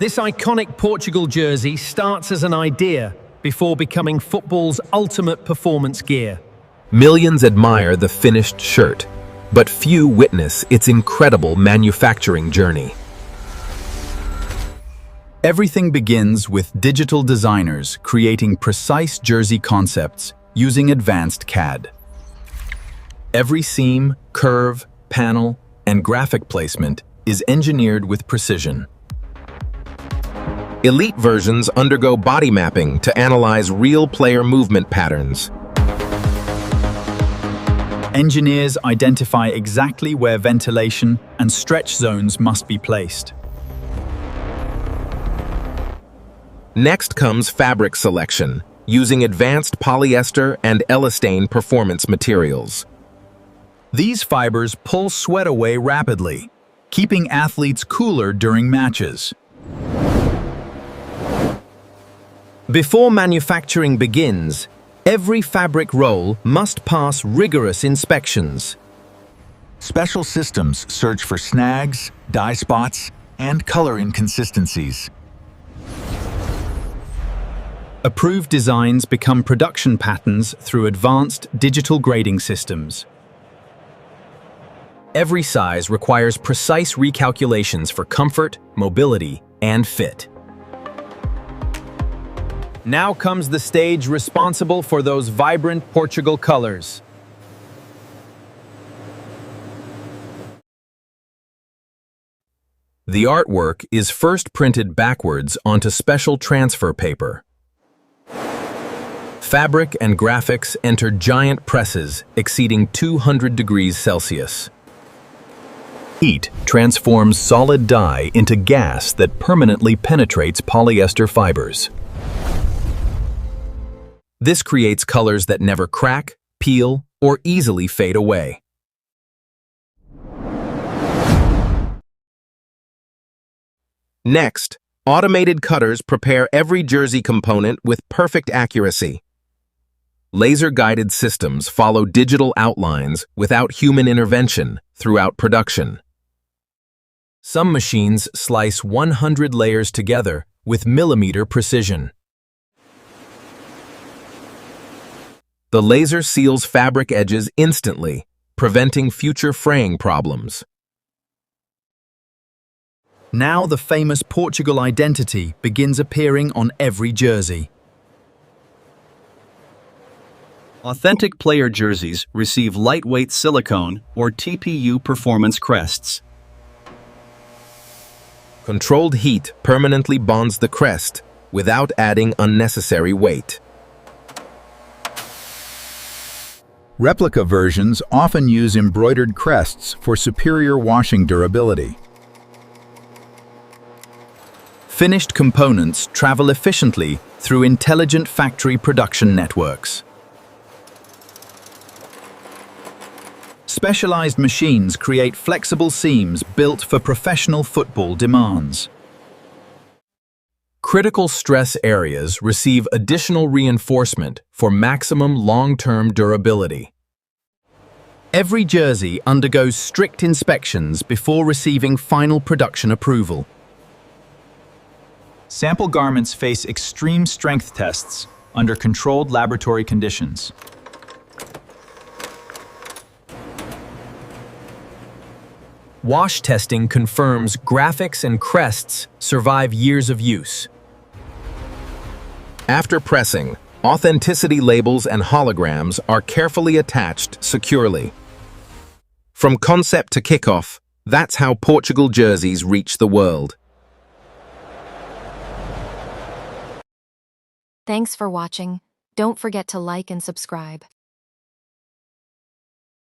This iconic Portugal jersey starts as an idea before becoming football's ultimate performance gear. Millions admire the finished shirt, but few witness its incredible manufacturing journey. Everything begins with digital designers creating precise jersey concepts using advanced CAD. Every seam, curve, panel, and graphic placement is engineered with precision. Elite versions undergo body mapping to analyze real player movement patterns. Engineers identify exactly where ventilation and stretch zones must be placed. Next comes fabric selection, using advanced polyester and elastane performance materials. These fibers pull sweat away rapidly, keeping athletes cooler during matches. Before manufacturing begins, every fabric roll must pass rigorous inspections. Special systems search for snags, dye spots, and color inconsistencies. Approved designs become production patterns through advanced digital grading systems. Every size requires precise recalculations for comfort, mobility, and fit. Now comes the stage responsible for those vibrant Portugal colors. The artwork is first printed backwards onto special transfer paper. Fabric and graphics enter giant presses exceeding 200 degrees Celsius. Heat transforms solid dye into gas that permanently penetrates polyester fibers. This creates colors that never crack, peel, or easily fade away. Next, automated cutters prepare every jersey component with perfect accuracy. Laser-guided systems follow digital outlines without human intervention throughout production. Some machines slice 100 layers together with millimeter precision. The laser seals fabric edges instantly, preventing future fraying problems. Now the famous Portugal identity begins appearing on every jersey. Authentic player jerseys receive lightweight silicone or TPU performance crests. Controlled heat permanently bonds the crest without adding unnecessary weight. Replica versions often use embroidered crests for superior washing durability. Finished components travel efficiently through intelligent factory production networks. Specialized machines create flexible seams built for professional football demands. Critical stress areas receive additional reinforcement for maximum long-term durability. Every jersey undergoes strict inspections before receiving final production approval. Sample garments face extreme strength tests under controlled laboratory conditions. Wash testing confirms graphics and crests survive years of use. After pressing, authenticity labels and holograms are carefully attached securely. From concept to kickoff, that's how Portugal jerseys reach the world. Thanks for watching. Don't forget to like and subscribe.